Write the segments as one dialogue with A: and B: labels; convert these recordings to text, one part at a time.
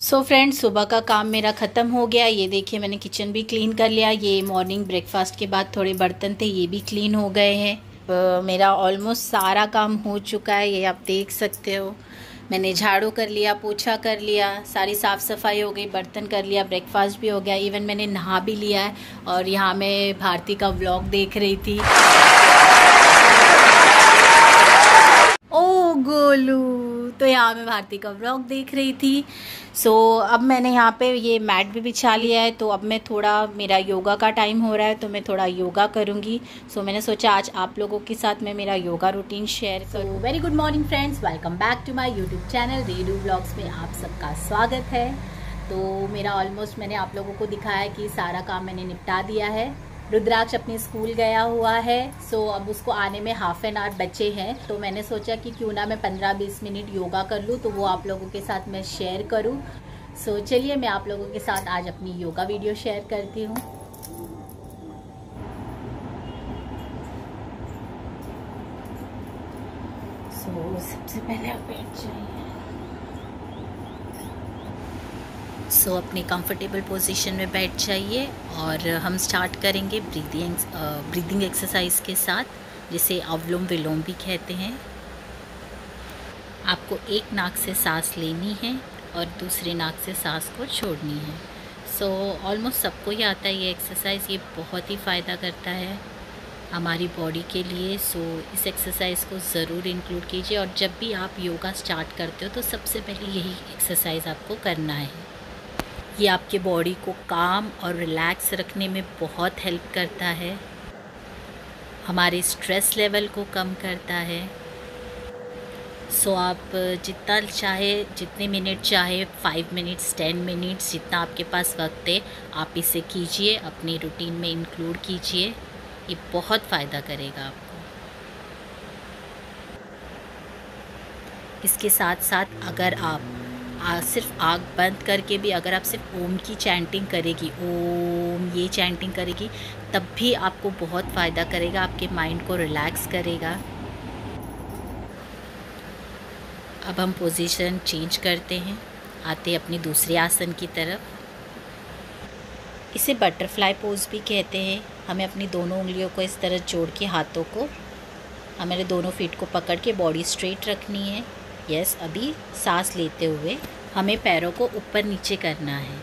A: So friends, सुबह का काम मेरा ख़त्म हो गया। ये देखिए, मैंने किचन भी क्लीन कर लिया। ये मॉर्निंग ब्रेकफास्ट के बाद थोड़े बर्तन थे, ये भी क्लीन हो गए हैं। मेरा ऑलमोस्ट सारा काम हो चुका है, ये आप देख सकते हो। मैंने झाड़ू कर लिया, पोछा कर लिया, सारी साफ़ सफाई हो गई, बर्तन कर लिया, ब्रेकफास्ट भी हो गया, इवन मैंने नहा भी लिया है। और यहाँ मैं भारती का व्लॉग देख रही थी। ओ गोलू, तो यहाँ मैं भारती का व्लॉग देख रही थी। सो अब मैंने यहाँ पे ये मैट भी बिछा लिया है, तो अब मैं थोड़ा, मेरा योगा का टाइम हो रहा है तो मैं थोड़ा योगा करूँगी। सो मैंने सोचा आज आप लोगों के साथ मैं मेरा योगा रूटीन शेयर करूँ। Very good morning friends, welcome back to my YouTube channel रेडू व्लॉग्स में आप सबका स्वागत है। तो मेरा ऑलमोस्ट मैंने आप लोगों को दिखाया कि सारा काम मैंने निपटा दिया है। रुद्राक्ष अपने स्कूल गया हुआ है। सो अब उसको आने में हाफ एन आवर बचे हैं, तो मैंने सोचा कि क्यों ना मैं 15-20 मिनट योगा कर लूँ, तो वो आप लोगों के साथ मैं शेयर करूँ। सो चलिए मैं आप लोगों के साथ आज अपनी योगा वीडियो शेयर करती हूँ। सो सबसे पहले आप बैठ जाइए। सो अपनी कंफर्टेबल पोजीशन में बैठ जाइए और हम स्टार्ट करेंगे ब्रीदिंग एक्सरसाइज के साथ, जिसे अनुलोम विलोम भी कहते हैं। आपको एक नाक से सांस लेनी है और दूसरे नाक से सांस को छोड़नी है। सो ऑलमोस्ट सबको ही आता है ये एक्सरसाइज। ये बहुत ही फ़ायदा करता है हमारी बॉडी के लिए। सो इस एक्सरसाइज को ज़रूर इंक्लूड कीजिए। और जब भी आप योगा स्टार्ट करते हो तो सबसे पहले यही एक्सरसाइज आपको करना है। ये आपके बॉडी को काम और रिलैक्स रखने में बहुत हेल्प करता है, हमारे स्ट्रेस लेवल को कम करता है। सो आप जितना चाहे, जितने मिनट चाहे, 5 मिनट्स, 10 मिनट्स, जितना आपके पास वक्त है आप इसे कीजिए, अपनी रूटीन में इंक्लूड कीजिए। ये बहुत फ़ायदा करेगा आपको। इसके साथ साथ अगर आप सिर्फ आँख बंद करके भी अगर आप सिर्फ ओम की चैंटिंग करेगी, ओम ये चैंटिंग करेगी, तब भी आपको बहुत फ़ायदा करेगा, आपके माइंड को रिलैक्स करेगा। अब हम पोजीशन चेंज करते हैं, आते अपनी दूसरे आसन की तरफ। इसे बटरफ्लाई पोज भी कहते हैं। हमें अपनी दोनों उंगलियों को इस तरह जोड़ के, हाथों को हमारे दोनों फीट को पकड़ के बॉडी स्ट्रेट रखनी है। यस, अभी सांस लेते हुए हमें पैरों को ऊपर नीचे करना है।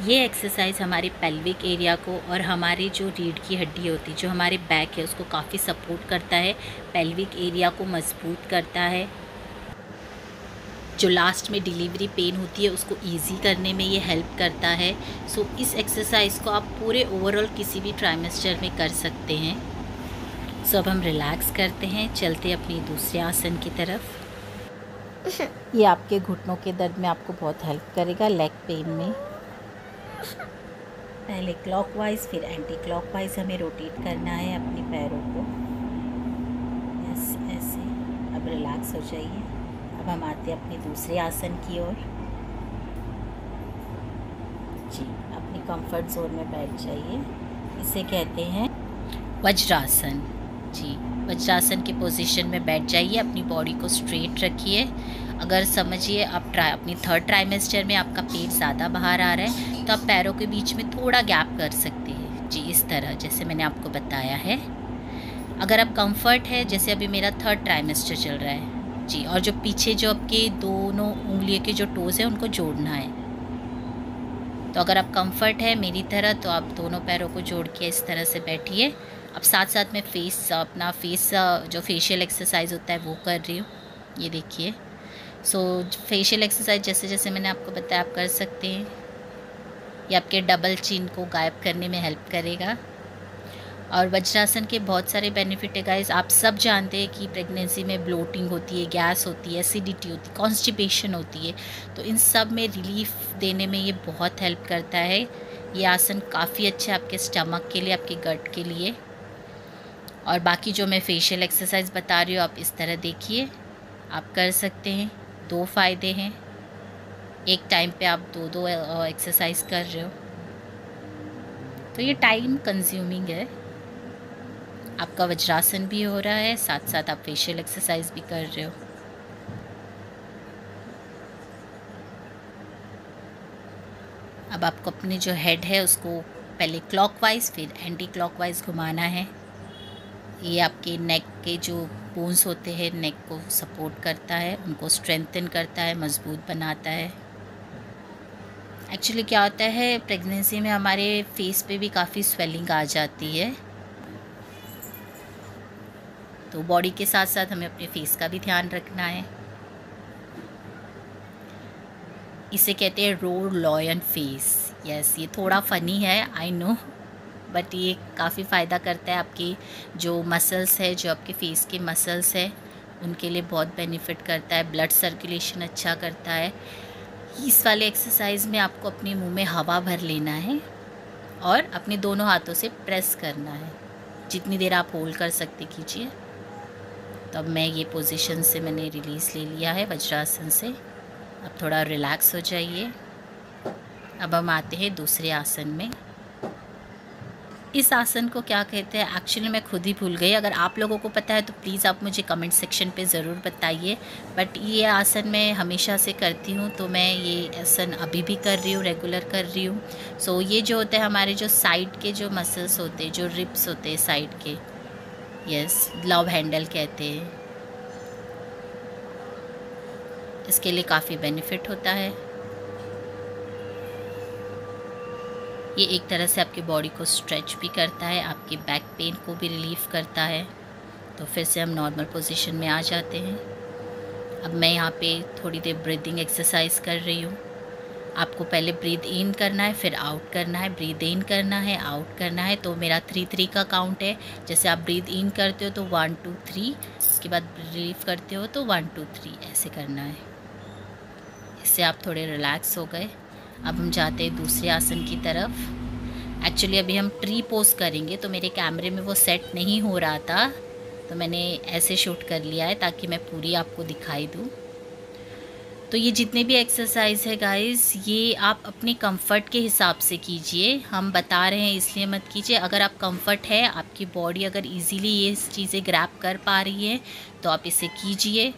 A: ये एक्सरसाइज हमारे पेल्विक एरिया को और हमारी जो रीढ़ की हड्डी होती है, जो हमारे बैक है, उसको काफ़ी सपोर्ट करता है, पेल्विक एरिया को मजबूत करता है। जो लास्ट में डिलीवरी पेन होती है उसको इजी करने में ये हेल्प करता है। सो इस एक्सरसाइज को आप पूरे ओवरऑल किसी भी ट्राइमेस्टर में कर सकते हैं। सो अब हम रिलैक्स करते हैं, चलते अपनी दूसरे आसन की तरफ। ये आपके घुटनों के दर्द में आपको बहुत हेल्प करेगा, लेग पेन में। पहले क्लॉकवाइज फिर एंटी क्लॉकवाइज हमें रोटेट करना है अपने पैरों को। यस, ऐसे। अब रिलैक्स हो जाइए। अब हम आते हैं अपने दूसरे आसन की ओर। जी, अपनी कंफर्ट जोन में बैठ जाइए। इसे कहते हैं वज्रासन। जी, वज्रासन की पोजीशन में बैठ जाइए, अपनी बॉडी को स्ट्रेट रखिए। अगर समझिए आप अपनी थर्ड ट्राइमेस्टर में आपका पेट ज़्यादा बाहर आ रहा है, तो आप पैरों के बीच में थोड़ा गैप कर सकते हैं। जी, इस तरह जैसे मैंने आपको बताया है। अगर आप कंफर्ट है, जैसे अभी मेरा थर्ड ट्राइमेस्टर चल रहा है जी, और जो पीछे जो आपके दोनों उंगलियों के जो टोज़ हैं उनको जोड़ना है, तो अगर आप कंफर्ट है मेरी तरह, तो आप दोनों पैरों को जोड़ के इस तरह से बैठिए। अब साथ साथ में अपना फेस जो फेशियल एक्सरसाइज होता है वो कर रही हूँ, ये देखिए। सो फेशियल एक्सरसाइज जैसे जैसे मैंने आपको बताया आप कर सकते हैं। ये आपके डबल चिन को गायब करने में हेल्प करेगा। और वज्रासन के बहुत सारे बेनिफिट है गाइस। आप सब जानते हैं कि प्रेगनेंसी में ब्लोटिंग होती है, गैस होती है, एसिडिटी होती है, कॉन्स्टिपेशन होती है, तो इन सब में रिलीफ देने में ये बहुत हेल्प करता है। ये आसन काफ़ी अच्छा है आपके स्टमक के लिए, आपके गट के लिए। और बाकी जो मैं फेशियल एक्सरसाइज बता रही हूँ आप इस तरह देखिए, आप कर सकते हैं। 2 फ़ायदे हैं, एक टाइम पे आप दो एक्सरसाइज कर रहे हो, तो ये टाइम कंज्यूमिंग है। आपका वज्रासन भी हो रहा है, साथ साथ आप फेशियल एक्सरसाइज भी कर रहे हो। अब आपको अपने जो हेड है उसको पहले क्लॉकवाइज फिर एंटी क्लॉकवाइज घुमाना है। ये आपके नेक के जो बोन्स होते हैं नेक को सपोर्ट करता है, उनको स्ट्रेंथन करता है, मजबूत बनाता है। एक्चुअली क्या होता है, प्रेगनेंसी में हमारे फेस पे भी काफ़ी स्वेलिंग आ जाती है, तो बॉडी के साथ साथ हमें अपने फेस का भी ध्यान रखना है। इसे कहते हैं रोड लॉयन फेस। यस, ये थोड़ा फ़नी है, आई नो, बट ये काफ़ी फ़ायदा करता है। आपकी जो मसल्स है, जो आपके फेस के मसल्स है, उनके लिए बहुत बेनिफिट करता है। ब्लड सर्कुलेशन अच्छा करता है। इस वाले एक्सरसाइज में आपको अपने मुंह में हवा भर लेना है और अपने दोनों हाथों से प्रेस करना है। जितनी देर आप होल्ड कर सकते कीजिए। तो अब मैं ये पोजीशन से मैंने रिलीज़ ले लिया है वज्रासन से। अब थोड़ा रिलैक्स हो जाइए। अब हम आते हैं दूसरे आसन में। इस आसन को क्या कहते हैं एक्चुअली मैं खुद ही भूल गई। अगर आप लोगों को पता है तो प्लीज़ आप मुझे कमेंट सेक्शन पे ज़रूर बताइए। बट ये आसन मैं हमेशा से करती हूँ, तो मैं ये आसन अभी भी कर रही हूँ, रेगुलर कर रही हूँ। सो ये जो होता है हमारे जो साइड के जो मसल्स होते हैं, जो रिब्स होते हैं साइड के, यस, लव हैंडल कहते हैं, इसके लिए काफ़ी बेनिफिट होता है। ये एक तरह से आपकी बॉडी को स्ट्रेच भी करता है, आपके बैक पेन को भी रिलीफ करता है। तो फिर से हम नॉर्मल पोजीशन में आ जाते हैं। अब मैं यहाँ पे थोड़ी देर ब्रीदिंग एक्सरसाइज कर रही हूँ। आपको पहले ब्रीद इन करना है, फिर आउट करना है, ब्रीद इन करना है, आउट करना है। तो मेरा 3-3 का काउंट है। जैसे आप ब्रीद इन करते हो तो 1 2 3, उसके बाद रिलीव करते हो तो 1 2 3, ऐसे करना है। इससे आप थोड़े रिलैक्स हो गए। अब हम जाते हैं दूसरे आसन की तरफ। एक्चुअली अभी हम ट्री पोज करेंगे, तो मेरे कैमरे में वो सेट नहीं हो रहा था, तो मैंने ऐसे शूट कर लिया है ताकि मैं पूरी आपको दिखाई दूँ। तो ये जितने भी एक्सरसाइज है गाइस, ये आप अपने कंफर्ट के हिसाब से कीजिए। हम बता रहे हैं इसलिए मत कीजिए। अगर आप कंफर्ट है, आपकी बॉडी अगर इजीली ये चीज़ें ग्रैब कर पा रही है तो आप इसे कीजिए।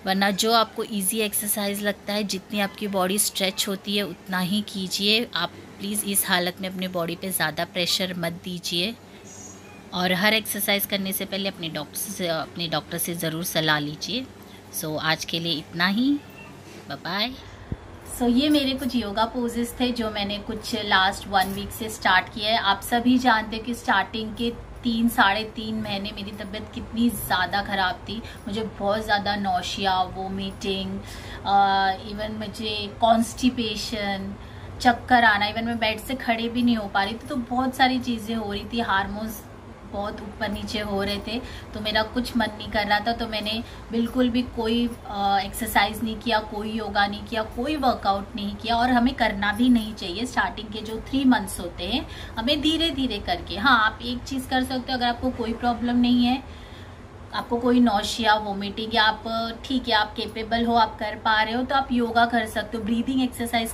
A: वरना जो आपको इजी एक्सरसाइज लगता है, जितनी आपकी बॉडी स्ट्रेच होती है उतना ही कीजिए। आप प्लीज़ इस हालत में अपने बॉडी पे ज़्यादा प्रेशर मत दीजिए। और हर एक्सरसाइज करने से पहले अपने डॉक्टर से ज़रूर सलाह लीजिए। सो आज के लिए इतना ही, बाय बाय। सो ये मेरे कुछ योगा पोजेस थे जो मैंने कुछ लास्ट 1 वीक से स्टार्ट किया है। आप सभी जानते हैं कि स्टार्टिंग के 3-3.5 महीने मेरी तबीयत कितनी ज़्यादा ख़राब थी। मुझे बहुत ज़्यादा नौशिया, वोमिटिंग, इवन मुझे कॉन्स्टिपेशन, चक्कर आना, इवन मैं बेड से खड़े भी नहीं हो पा रही थी। तो बहुत सारी चीज़ें हो रही थी, हार्मोन्स बहुत ऊपर नीचे हो रहे थे, तो मेरा कुछ मन नहीं कर रहा था। तो मैंने बिल्कुल भी कोई एक्सरसाइज नहीं किया, कोई योगा नहीं किया, कोई वर्कआउट नहीं किया, और हमें करना भी नहीं चाहिए। स्टार्टिंग के जो 3 मंथ्स होते हैं, हमें धीरे धीरे करके, हाँ आप एक चीज़ कर सकते हो, अगर आपको कोई प्रॉब्लम नहीं है, आपको कोई नौशिया, वोमिटिंग, या आप ठीक है, आप केपेबल हो, आप कर पा रहे हो, तो आप योगा कर सकते हो, ब्रीदिंग एक्सरसाइज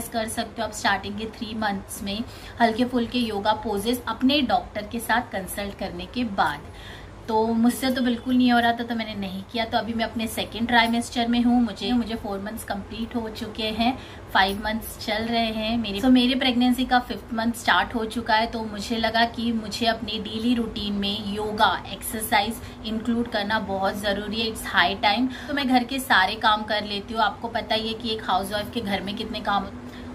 A: कर सकते हो आप स्टार्टिंग के 3 मंथ्स में, हल्के फुल्के योगा पोजेस अपने डॉक्टर के साथ कंसल्ट करने के बाद। तो मुझसे तो बिल्कुल नहीं हो रहा था, तो मैंने नहीं किया। तो अभी मैं अपने 2nd ट्राइमेस्टर में हूँ। मुझे 4 मंथ्स कंप्लीट हो चुके हैं, 5 मंथ्स चल रहे हैं मेरी प्रेगनेंसी का 5th मंथ स्टार्ट हो चुका है। तो मुझे लगा कि मुझे अपने डेली रूटीन में योगा एक्सरसाइज इंक्लूड करना बहुत ज़रूरी है। It's high time. तो मैं घर के सारे काम कर लेती हूँ। आपको पता ही है कि एक हाउस वाइफ के घर में कितने काम।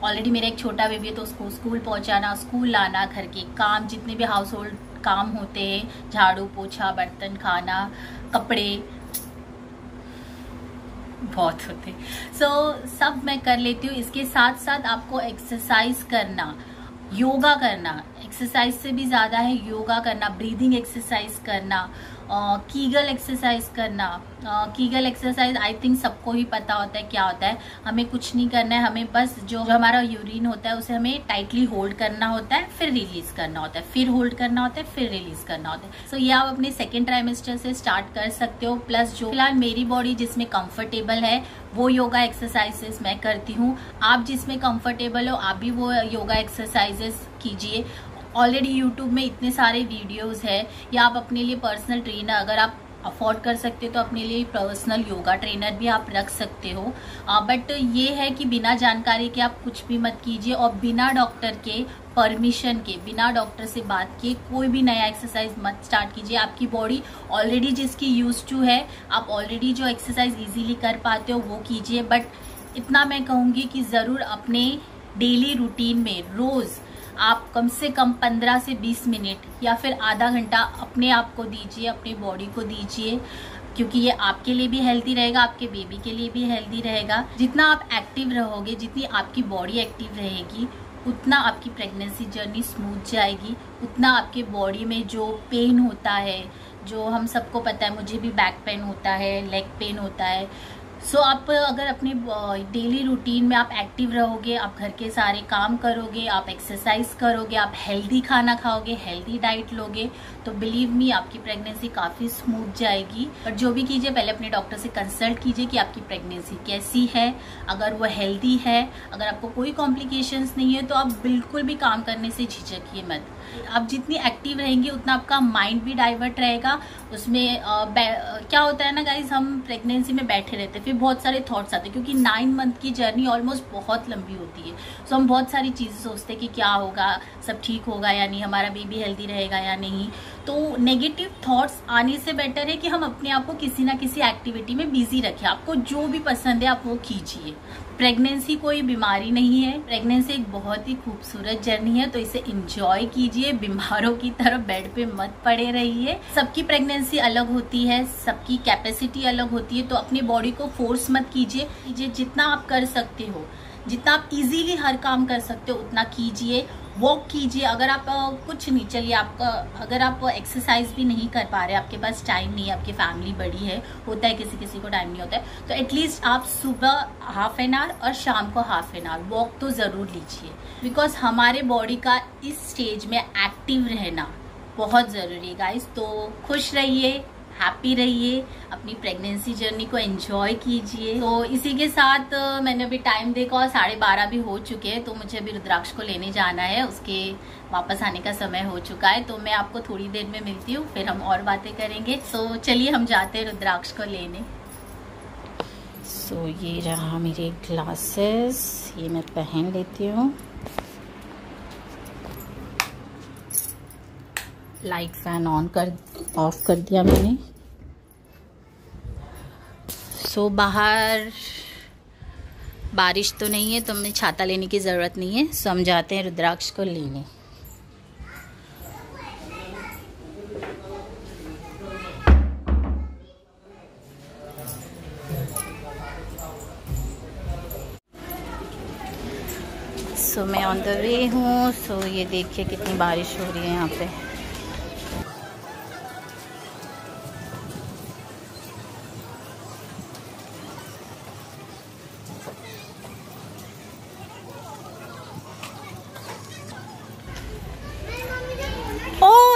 A: ऑलरेडी मेरा एक छोटा बेबी है, तो उसको स्कूल पहुँचाना, स्कूल लाना, घर के काम, जितने भी हाउस होल्ड काम होते हैं, झाड़ू पोछा, बर्तन, खाना, कपड़े, बहुत होते। सब मैं कर लेती हूँ। इसके साथ साथ आपको एक्सरसाइज करना, योगा करना, एक्सरसाइज से भी ज़्यादा है योगा करना, ब्रीदिंग एक्सरसाइज करना, कीगल एक्सरसाइज करना। कीगल एक्सरसाइज आई थिंक सबको ही पता होता है क्या होता है। हमें कुछ नहीं करना है, हमें बस जो हमारा यूरिन होता है उसे हमें टाइटली होल्ड करना होता है, फिर रिलीज करना होता है, फिर होल्ड करना होता है, फिर रिलीज करना होता है। सो ये आप अपने 2nd ट्राइमेस्टर से स्टार्ट कर सकते हो। प्लस जो फिलहाल मेरी बॉडी जिसमें कंफर्टेबल है वो योगा एक्सरसाइजेस मैं करती हूँ। आप जिसमें कंफर्टेबल हो आप भी वो योगा एक्सरसाइजेस कीजिए। ऑलरेडी यूट्यूब में इतने सारे वीडियोस है, या आप अपने लिए पर्सनल ट्रेनर, अगर आप अफोर्ड कर सकते हो तो अपने लिए पर्सनल योगा ट्रेनर भी आप रख सकते हो। बट ये है कि बिना जानकारी के आप कुछ भी मत कीजिए, और बिना डॉक्टर के परमिशन के, बिना डॉक्टर से बात किए कोई भी नया एक्सरसाइज मत स्टार्ट कीजिए। आपकी बॉडी ऑलरेडी जिसकी यूज टू है, आप ऑलरेडी जो एक्सरसाइज इजीली कर पाते हो वो कीजिए। बट इतना मैं कहूँगी कि ज़रूर अपने डेली रूटीन में रोज़ आप कम से कम 15 से 20 मिनट या फिर आधा घंटा अपने आप को दीजिए, अपनी बॉडी को दीजिए, क्योंकि ये आपके लिए भी हेल्दी रहेगा, आपके बेबी के लिए भी हेल्दी रहेगा। जितना आप एक्टिव रहोगे, जितनी आपकी बॉडी एक्टिव रहेगी, उतना आपकी प्रेगनेंसी जर्नी स्मूथ जाएगी, उतना आपके बॉडी में जो पेन होता है, जो हम सबको पता है, मुझे भी बैक पेन होता है, लेग पेन होता है। सो आप अगर अपनी डेली रूटीन में आप एक्टिव रहोगे, आप घर के सारे काम करोगे, आप एक्सरसाइज करोगे, आप हेल्दी खाना खाओगे, हेल्दी डाइट लोगे, तो बिलीव मी आपकी प्रेगनेंसी काफ़ी स्मूथ जाएगी। बट जो भी कीजिए पहले अपने डॉक्टर से कंसल्ट कीजिए कि आपकी प्रेगनेंसी कैसी है। अगर वो हेल्दी है, अगर आपको कोई कॉम्प्लिकेशंस नहीं है, तो आप बिल्कुल भी काम करने से झिझकिए मत। आप जितनी एक्टिव रहेंगे उतना आपका माइंड भी डाइवर्ट रहेगा। उसमें क्या होता है ना गाइज, हम प्रेगनेंसी में बैठे रहते हैं, फिर बहुत सारे थॉट्स आते हैं, क्योंकि 9 मंथ की जर्नी ऑलमोस्ट बहुत लंबी होती है। सो हम बहुत सारी चीज़ें सोचते हैं कि क्या होगा, सब ठीक होगा या नहीं, हमारा बेबी हेल्दी रहेगा या नहीं। तो नेगेटिव थॉट्स आने से बेटर है कि हम अपने आप को किसी ना किसी एक्टिविटी में बिजी रखें। आपको जो भी पसंद है आप वो कीजिए। प्रेगनेंसी कोई बीमारी नहीं है, प्रेगनेंसी एक बहुत ही खूबसूरत जर्नी है, तो इसे एंजॉय कीजिए। बीमारों की तरह बेड पे मत पड़े रहिए। सबकी प्रेगनेंसी अलग होती है, सबकी कैपेसिटी अलग होती है, तो अपनी बॉडी को फोर्स मत कीजिए। जितना आप कर सकते हो, जितना आप इजीली हर काम कर सकते हो उतना कीजिए। वॉक कीजिए। अगर आप कुछ नहीं, चलिए आपका अगर आप एक्सरसाइज भी नहीं कर पा रहे, आपके पास टाइम नहीं है, आपकी फैमिली बड़ी है, होता है किसी किसी को टाइम नहीं होता है, तो एटलीस्ट आप सुबह हाफ एन आवर और शाम को हाफ एन आवर वॉक तो ज़रूर लीजिए। बिकॉज हमारे बॉडी का इस स्टेज में एक्टिव रहना बहुत ज़रूरी है गाइस। तो खुश रहिए, हैप्पी रहिए, अपनी प्रेगनेंसी जर्नी को एंजॉय कीजिए। तो इसी के साथ मैंने अभी टाइम देखा और 12:30 भी हो चुके हैं, तो मुझे अभी रुद्राक्ष को लेने जाना है, उसके वापस आने का समय हो चुका है। तो मैं आपको थोड़ी देर में मिलती हूँ, फिर हम और बातें करेंगे। सो चलिए हम जाते हैं रुद्राक्ष को लेने। सो ये रहा मेरे ग्लासेस, ये मैं पहन लेती हूँ। लाइट फैन ऑफ कर दिया मैंने। सो बाहर बारिश तो नहीं है, तो हमें छाता लेने की ज़रूरत नहीं है। सो हम जाते हैं रुद्राक्ष को लेने। सो मैं ऑन द वे हूँ। सो ये देखिए कितनी बारिश हो रही है यहाँ पे।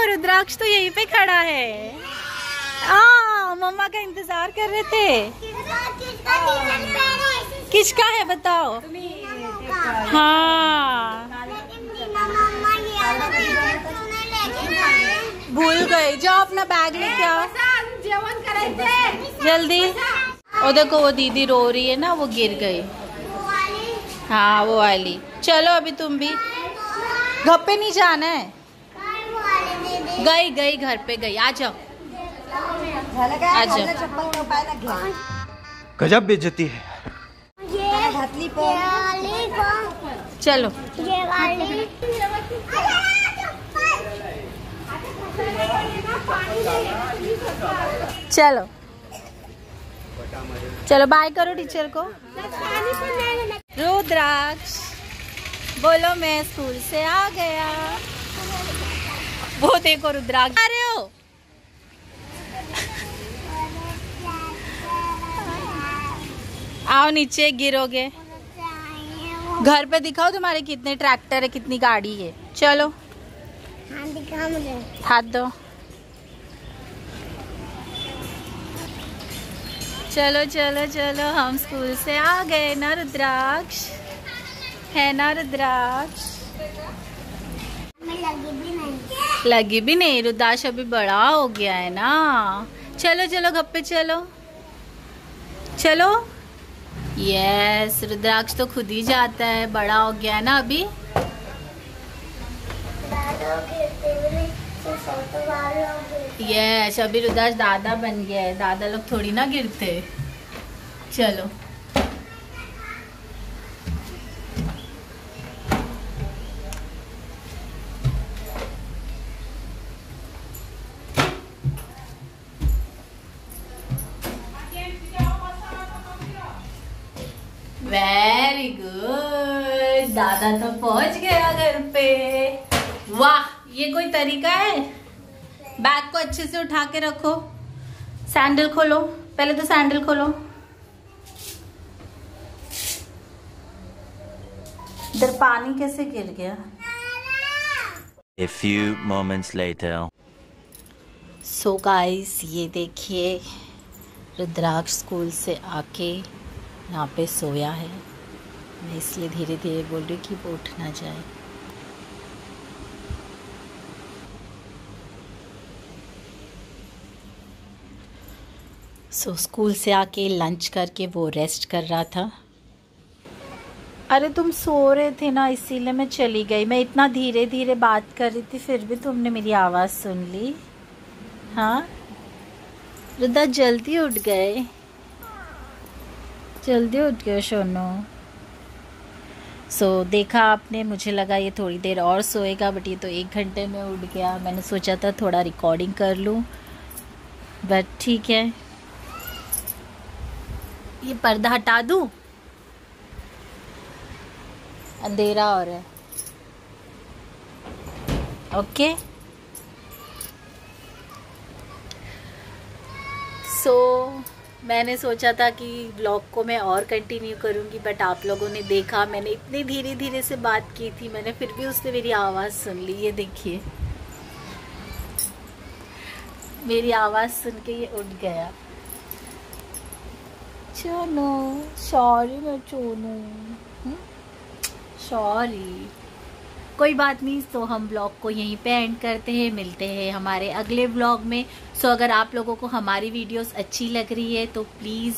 A: रुद्राक्ष तो यहीं पे खड़ा है। मम्मा का इंतजार कर रहे थे। किसका है बताओ? हाँ भूल गए, जाओ अपना बैग लेके आओ जल्दी। और देखो वो दीदी रो रही है ना, वो गिर गई। हाँ वो वाली। चलो अभी तुम भी घर पे नहीं जाना है। गई घर पे गई। आ जाओ आ जाओ।
B: गजब बेइज्जती है।
A: चलो चलो चलो बाय करो टीचर को। रुद्राक्ष बोलो मैं स्कूल से आ गया। वो देखो रुद्राक्ष आ रहे हो। आओ नीचे, गिरोगे। घर पे दिखाओ तुम्हारे कितने ट्रैक्टर है, कितनी गाड़ी है। चलो
C: हाँ दिखा मुझे।
A: हाथ दो। चलो चलो चलो हम स्कूल से आ गए ना रुद्राक्ष, है ना रुद्राक्ष?
C: लगी भी नहीं।
A: लगी भी नहीं। रुद्राक्ष अभी बड़ा हो गया है ना, चलो चलो घर पे चलो चलो। यस, रुद्राक्ष तो खुद ही जाता है, बड़ा हो गया है ना अभी। यस, अभी रुद्राक्ष दादा बन गया है, दादा लोग थोड़ी ना गिरते। चलो वेरी गुड, दादा तो पहुंच गया घर पे। वाह, ये कोई तरीका है? बैग को अच्छे से उठा के रखो, सैंडल खोलो, पहले तो सैंडल खोलो। इधर पानी कैसे गिर गया?
D: A few moments later.
A: So guys, ये देखिए रुद्राक्ष स्कूल से आके यहाँ पे सोया है। मैं इसलिए धीरे धीरे बोल रही हूँ कि वो उठ ना जाए। सो स्कूल से आके लंच करके वो रेस्ट कर रहा था। अरे तुम सो रहे थे ना, इसीलिए मैं चली गई। मैं इतना धीरे धीरे बात कर रही थी, फिर भी तुमने मेरी आवाज़ सुन ली। हाँ रुद्रा, जल्दी उठ गए, जल्दी उठ गए सोनू। सो देखा आपने, मुझे लगा ये थोड़ी देर और सोएगा, बट ये तो 1 घंटे में उठ गया। मैंने सोचा था थोड़ा रिकॉर्डिंग कर लूँ, बट ठीक है। ये पर्दा हटा दूँ, अंधेरा हो रहा है। ओके सो मैंने सोचा था कि ब्लॉग को मैं और कंटिन्यू करूँगी, बट आप लोगों ने देखा मैंने इतनी धीरे धीरे से बात की थी, मैंने फिर भी उसने मेरी आवाज़ सुन ली। ये देखिए, मेरी आवाज़ सुन के ये उठ गया। चलो सॉरी, मैं चोनू सॉरी, कोई बात नहीं। तो हम ब्लॉग को यहीं पे एंड करते हैं, मिलते हैं हमारे अगले ब्लॉग में। सो अगर आप लोगों को हमारी वीडियोस अच्छी लग रही है तो प्लीज़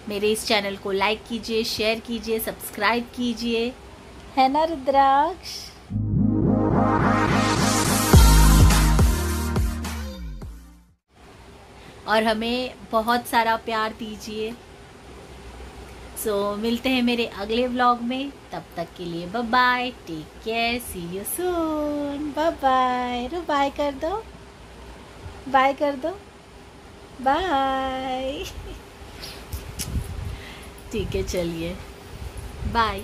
A: मेरे इस चैनल को लाइक कीजिए, शेयर कीजिए, सब्सक्राइब कीजिए, है ना रुद्राक्ष? और हमें बहुत सारा प्यार दीजिए। सो मिलते हैं मेरे अगले व्लॉग में, तब तक के लिए bye bye, take care, see you soon, bye bye. रो बाय कर दो, बाय कर दो, बाय। ठीक है, चलिए बाय।